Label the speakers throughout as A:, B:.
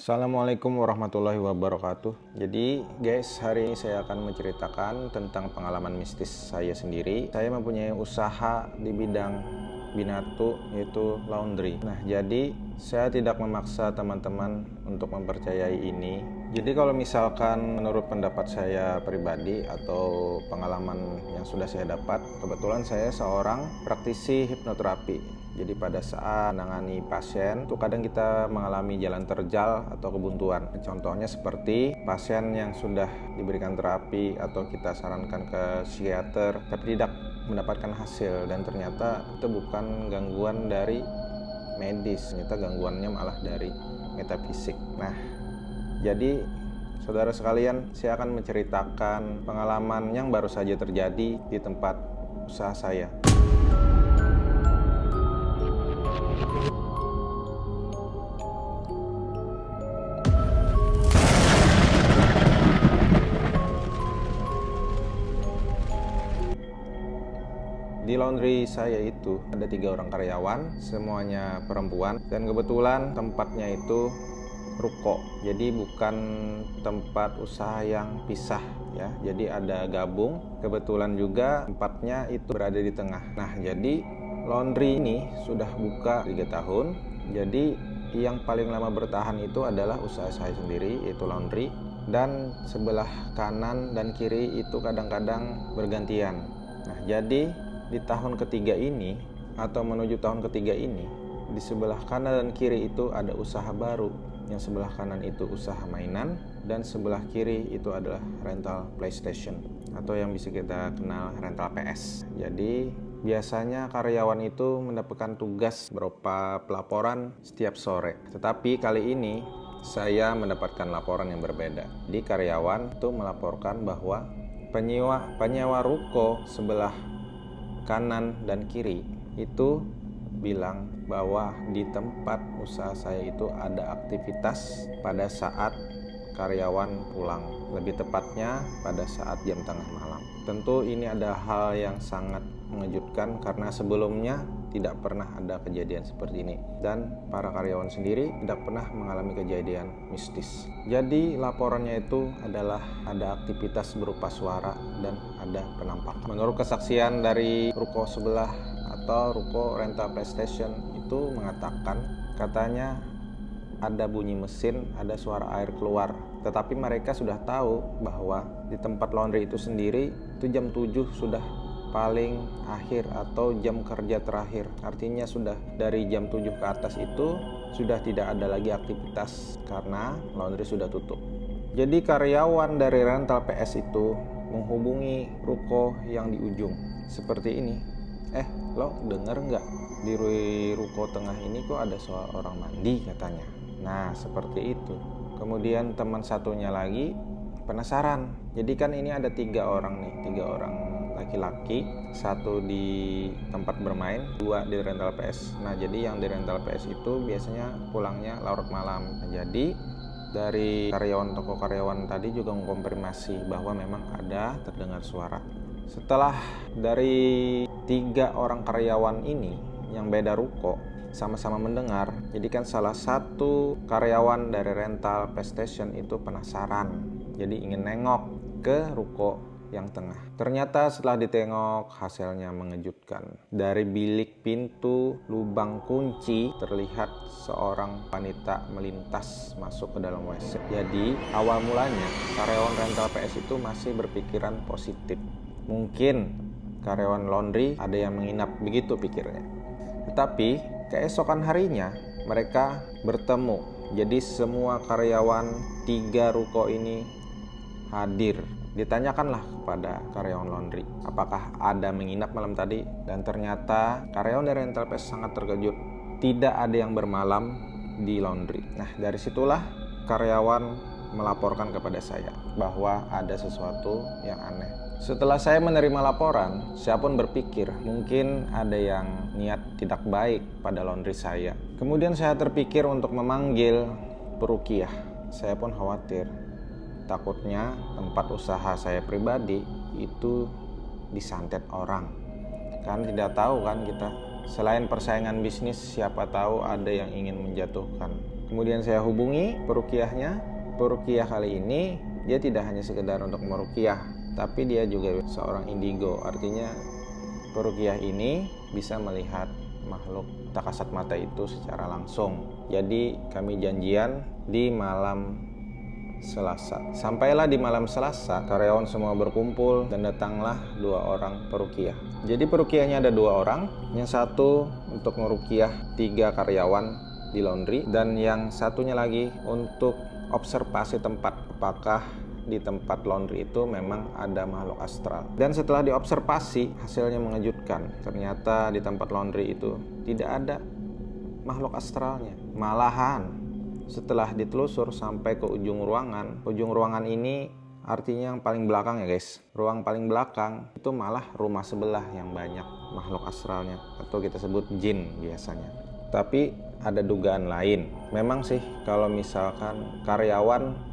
A: Assalamualaikum warahmatullahi wabarakatuh. Jadi guys, hari ini saya akan menceritakan tentang pengalaman mistis saya sendiri. Saya mempunyai usaha di bidang binatu, yaitu laundry. Nah, jadi saya tidak memaksa teman-teman untuk mempercayai ini. Jadi kalau misalkan menurut pendapat saya pribadi atau pengalaman yang sudah saya dapat, kebetulan saya seorang praktisi hipnoterapi. Jadi pada saat menangani pasien, itu kadang kita mengalami jalan terjal atau kebuntuan. Contohnya seperti pasien yang sudah diberikan terapi atau kita sarankan ke psikiater, tapi tidak mendapatkan hasil dan ternyata itu bukan gangguan dari medis, ternyata gangguannya malah dari metafisik. Nah, jadi saudara sekalian, saya akan menceritakan pengalaman yang baru saja terjadi di tempat usaha saya. Di laundry saya itu ada 3 orang karyawan, semuanya perempuan, dan kebetulan tempatnya itu ruko. Jadi bukan tempat usaha yang pisah ya. Jadi ada gabung. Kebetulan juga tempatnya itu berada di tengah. Nah, jadi laundry ini sudah buka 3 tahun. Jadi yang paling lama bertahan itu adalah usaha saya sendiri, yaitu laundry, dan sebelah kanan dan kiri itu kadang-kadang bergantian. Nah, jadi di tahun ketiga ini atau menuju tahun ketiga ini, di sebelah kanan dan kiri itu ada usaha baru. Yang sebelah kanan itu usaha mainan dan sebelah kiri itu adalah rental PlayStation atau yang bisa kita kenal rental PS. Jadi biasanya karyawan itu mendapatkan tugas berupa pelaporan setiap sore. Tetapi kali ini saya mendapatkan laporan yang berbeda. Di karyawan itu melaporkan bahwa penyewa ruko sebelah kanan dan kiri itu bilang bahwa di tempat usaha saya itu ada aktivitas pada saat karyawan pulang, lebih tepatnya pada saat jam tengah malam. Tentu ini ada hal yang sangat mengejutkan karena sebelumnya tidak pernah ada kejadian seperti ini dan para karyawan sendiri tidak pernah mengalami kejadian mistis. Jadi laporannya itu adalah ada aktivitas berupa suara dan ada penampakan. Menurut kesaksian dari ruko sebelah atau ruko rental PlayStation itu mengatakan katanya ada bunyi mesin, ada suara air keluar. Tetapi mereka sudah tahu bahwa di tempat laundry itu sendiri itu jam 7 sudah paling akhir atau jam kerja terakhir. Artinya sudah dari jam 7 ke atas itu sudah tidak ada lagi aktivitas karena laundry sudah tutup. Jadi karyawan dari rental PS itu menghubungi ruko yang di ujung seperti ini. Lo denger nggak di ruko tengah ini kok ada seorang mandi katanya. Nah, seperti itu. Kemudian teman satunya lagi penasaran. Jadi kan ini ada 3 orang nih, 3 orang laki-laki, 1 di tempat bermain, 2 di rental PS. Nah, jadi yang di rental PS itu biasanya pulangnya larut malam. Nah, jadi dari toko karyawan tadi juga mengkonfirmasi bahwa memang ada terdengar suara. Setelah dari 3 orang karyawan ini yang beda ruko sama-sama mendengar, jadi kan salah satu karyawan dari rental PlayStation itu penasaran, jadi ingin nengok ke ruko yang tengah. Ternyata setelah ditengok hasilnya mengejutkan. Dari bilik pintu lubang kunci terlihat seorang wanita melintas masuk ke dalam WC. Jadi awal mulanya karyawan rental PS itu masih berpikiran positif. Mungkin karyawan laundry ada yang menginap, begitu pikirnya. Tetapi keesokan harinya mereka bertemu. Jadi semua karyawan 3 ruko ini hadir. Ditanyakanlah kepada karyawan laundry apakah ada menginap malam tadi, dan ternyata karyawan dari rental PS sangat terkejut. Tidak ada yang bermalam di laundry. Nah, dari situlah karyawan melaporkan kepada saya bahwa ada sesuatu yang aneh. Setelah saya menerima laporan, saya pun berpikir mungkin ada yang niat tidak baik pada laundry saya. Kemudian saya terpikir untuk memanggil peruqyah. Saya pun khawatir, takutnya tempat usaha saya pribadi itu disantet orang. Kan tidak tahu kan kita, selain persaingan bisnis, siapa tahu ada yang ingin menjatuhkan Kemudian saya hubungi peruqyahnya. Peruqyah kali ini dia tidak hanya sekedar untuk meruqyah, tapi dia juga seorang indigo. Artinya peruqyah ini bisa melihat makhluk tak kasat mata itu secara langsung. Jadi kami janjian di malam Selasa. Sampailah di malam Selasa, karyawan semua berkumpul dan datanglah 2 orang peruqyah. Jadi peruqyahnya ada 2 orang, yang satu untuk meruqyah 3 karyawan di laundry, dan yang satunya lagi untuk observasi tempat, apakah di tempat laundry itu memang ada makhluk astral. Dan setelah diobservasi, hasilnya mengejutkan. Ternyata di tempat laundry itu tidak ada makhluk astralnya. Malahan setelah ditelusur sampai ke ujung ruangan ini artinya yang paling belakang ya guys. Ruang paling belakang itu malah rumah sebelah yang banyak makhluk astralnya, atau kita sebut jin biasanya. Tapi ada dugaan lain. Memang sih kalau misalkan karyawan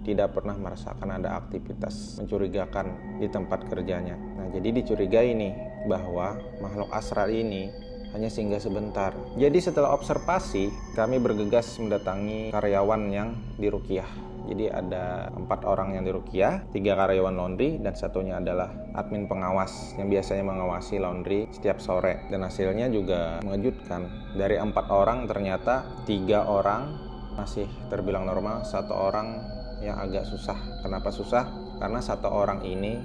A: tidak pernah merasakan ada aktivitas mencurigakan di tempat kerjanya. Nah, jadi dicurigai nih bahwa makhluk astral ini hanya singgah sebentar. Jadi setelah observasi, kami bergegas mendatangi karyawan yang diruqyah. Jadi ada 4 orang yang diruqyah, 3 karyawan laundry, dan satunya adalah admin pengawas yang biasanya mengawasi laundry setiap sore. Dan hasilnya juga mengejutkan. Dari 4 orang ternyata 3 orang masih terbilang normal, 1 orang yang agak susah. Kenapa susah? Karena 1 orang ini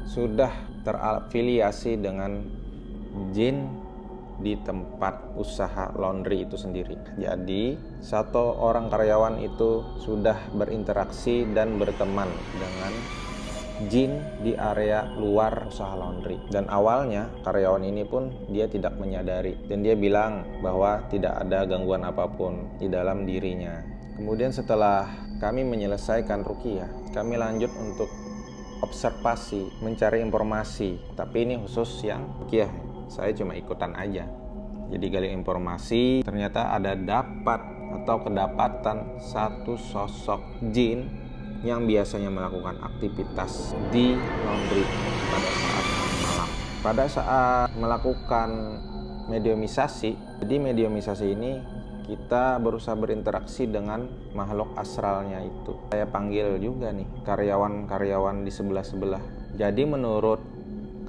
A: sudah terafiliasi dengan jin di tempat usaha laundry itu sendiri. Jadi 1 orang karyawan itu sudah berinteraksi dan berteman dengan jin di area luar usaha laundry. Dan awalnya karyawan ini pun dia tidak menyadari, dan dia bilang bahwa tidak ada gangguan apapun di dalam dirinya. Kemudian setelah kami menyelesaikan ruqyah, kami lanjut untuk observasi, mencari informasi. Tapi ini khusus yang ruqyah, saya cuma ikutan aja. Jadi gali informasi, ternyata ada kedapatan 1 sosok jin yang biasanya melakukan aktivitas di laundry pada saat malam. Pada saat melakukan mediumisasi, jadi mediumisasi ini kita berusaha berinteraksi dengan makhluk astralnya itu. Saya panggil juga nih karyawan-karyawan di sebelah-sebelah. Jadi menurut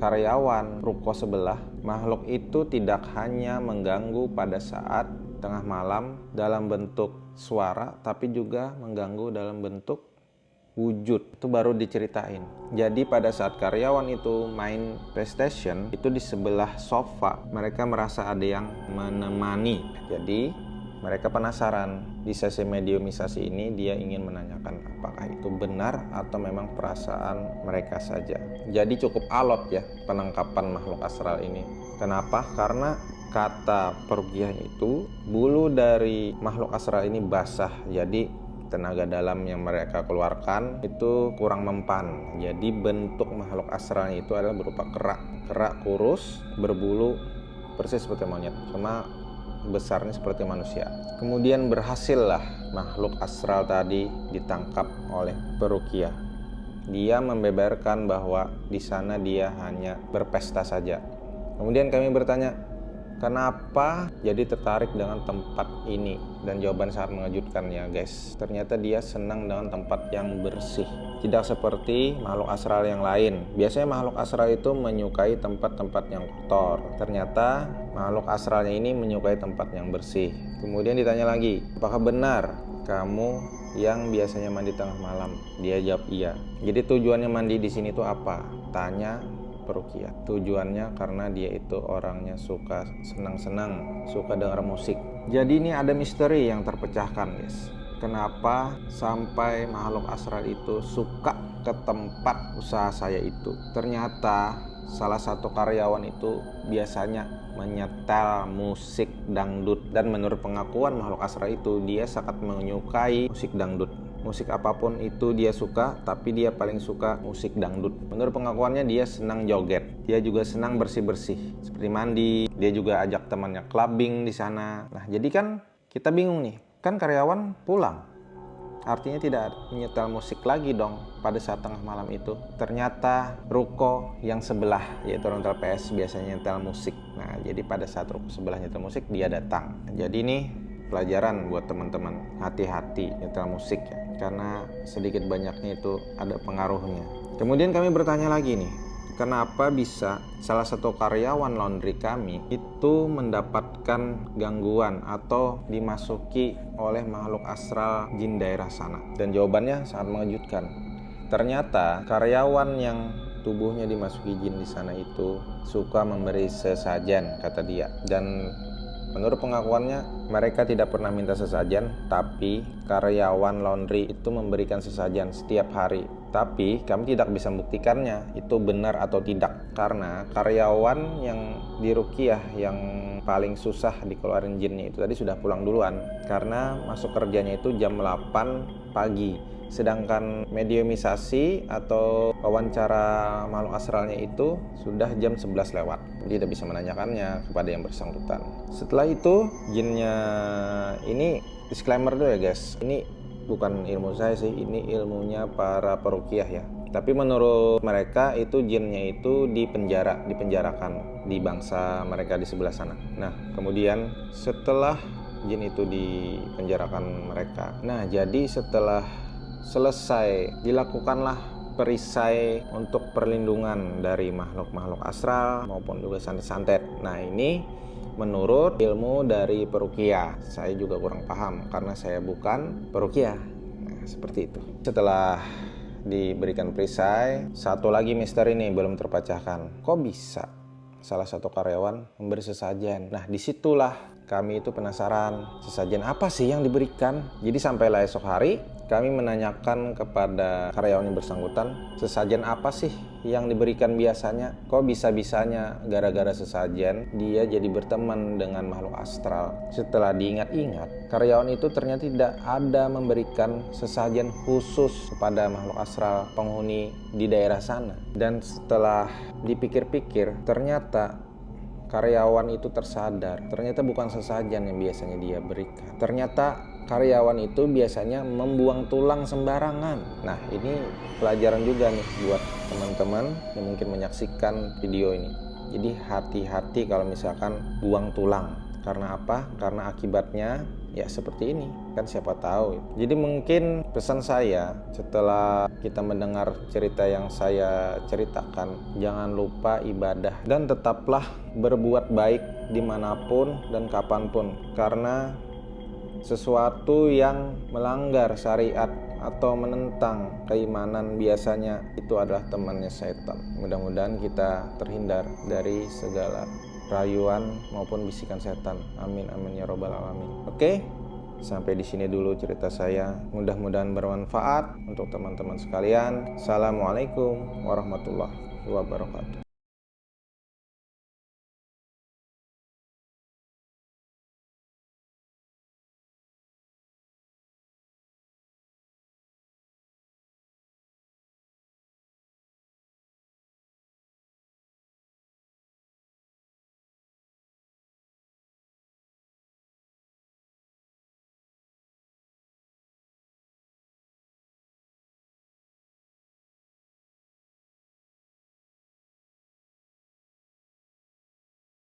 A: karyawan ruko sebelah, makhluk itu tidak hanya mengganggu pada saat tengah malam dalam bentuk suara, tapi juga mengganggu dalam bentuk wujud. Itu baru diceritain. Jadi pada saat karyawan itu main PlayStation, itu di sebelah sofa mereka merasa ada yang menemani. Jadi mereka penasaran. Di sesi mediumisasi ini dia ingin menanyakan apakah itu benar atau memang perasaan mereka saja. Jadi cukup alot ya penangkapan makhluk astral ini. Kenapa? Karena kata peruqyah itu bulu dari makhluk astral ini basah. Jadi tenaga dalam yang mereka keluarkan itu kurang mempan. Jadi bentuk makhluk astralnya itu adalah berupa kerak kurus, berbulu persis seperti monyet, sama besarnya seperti manusia. Kemudian berhasillah makhluk astral tadi ditangkap oleh peruqyah. Dia membeberkan bahwa di sana dia hanya berpesta saja. Kemudian kami bertanya, kenapa jadi tertarik dengan tempat ini? Dan jawaban sangat mengejutkan ya guys. Ternyata dia senang dengan tempat yang bersih. Tidak seperti makhluk astral yang lain. Biasanya makhluk astral itu menyukai tempat-tempat yang kotor. Ternyata makhluk astralnya ini menyukai tempat yang bersih. Kemudian ditanya lagi, apakah benar kamu yang biasanya mandi tengah malam? Dia jawab iya. Jadi tujuannya mandi di sini tuh apa? Tanya peruqyah. Tujuannya karena dia itu orangnya suka senang-senang, suka dengar musik. Jadi ini ada misteri yang terpecahkan guys. Kenapa sampai makhluk astral itu suka ke tempat usaha saya itu? Ternyata salah satu karyawan itu biasanya menyetel musik dangdut. Dan menurut pengakuan makhluk astral itu, dia sangat menyukai musik dangdut. Musik apapun itu dia suka, tapi dia paling suka musik dangdut. Menurut pengakuannya dia senang joget. Dia juga senang bersih-bersih, seperti mandi. Dia juga ajak temannya clubbing di sana. Nah, jadi kan kita bingung nih. Kan karyawan pulang, artinya tidak menyetel musik lagi dong pada saat tengah malam itu. Ternyata ruko yang sebelah, yaitu rental PS, biasanya nyetel musik. Nah, jadi pada saat ruko sebelah nyetel musik, dia datang. Jadi nih pelajaran buat teman-teman. Hati-hati nyetel musik ya, karena sedikit banyaknya itu ada pengaruhnya. Kemudian kami bertanya lagi nih, kenapa bisa salah satu karyawan laundry kami itu mendapatkan gangguan atau dimasuki oleh makhluk astral jin daerah sana? Dan jawabannya sangat mengejutkan. Ternyata karyawan yang tubuhnya dimasuki jin di sana itu suka memberi sesajen, kata dia. Dan menurut pengakuannya, mereka tidak pernah minta sesajen, tapi karyawan laundry itu memberikan sesajen setiap hari. Tapi kami tidak bisa membuktikannya itu benar atau tidak, karena karyawan yang di Ruqyah yang paling susah dikeluarin jinnya itu tadi sudah pulang duluan, karena masuk kerjanya itu jam 8 pagi. Sedangkan mediumisasi atau wawancara makhluk astralnya itu sudah jam 11 lewat. Tidak bisa menanyakannya kepada yang bersangkutan. Setelah itu jinnya ini, disclaimer dulu ya guys, ini bukan ilmu saya sih, ini ilmunya para peruqyah ya. Tapi menurut mereka itu jinnya itu dipenjarakan di bangsa mereka di sebelah sana. Nah, kemudian setelah jin itu dipenjarakan mereka, nah jadi setelah selesai dilakukanlah perisai untuk perlindungan dari makhluk-makhluk astral maupun juga santet-santet. Nah, ini menurut ilmu dari peruqyah. Saya juga kurang paham karena saya bukan peruqyah. Nah, seperti itu. Setelah diberikan perisai, satu lagi misteri ini belum terpecahkan. Kok bisa salah satu karyawan memberi sesajen? Nah, disitulah kami itu penasaran, sesajen apa sih yang diberikan? Jadi sampailah esok hari kami menanyakan kepada karyawan yang bersangkutan, sesajen apa sih yang diberikan biasanya? Kok bisa-bisanya gara-gara sesajen dia jadi berteman dengan makhluk astral? Setelah diingat-ingat, karyawan itu ternyata tidak ada memberikan sesajen khusus kepada makhluk astral penghuni di daerah sana. Dan setelah dipikir-pikir, ternyata karyawan itu tersadar, ternyata bukan sesajen yang biasanya dia berikan. Ternyata karyawan itu biasanya membuang tulang sembarangan. Nah, ini pelajaran juga nih buat teman-teman yang mungkin menyaksikan video ini. Jadi hati-hati kalau misalkan buang tulang. Karena apa? Karena akibatnya ya seperti ini. Kan siapa tahu. Jadi mungkin pesan saya setelah kita mendengar cerita yang saya ceritakan, jangan lupa ibadah dan tetaplah berbuat baik dimanapun dan kapanpun. Karena sesuatu yang melanggar syariat atau menentang keimanan biasanya itu adalah temannya setan. Mudah-mudahan kita terhindar dari segala rayuan maupun bisikan setan. Amin amin ya robbal alamin. Oke, sampai di sini dulu cerita saya. Mudah-mudahan bermanfaat untuk teman-teman sekalian. Assalamualaikum warahmatullahi wabarakatuh.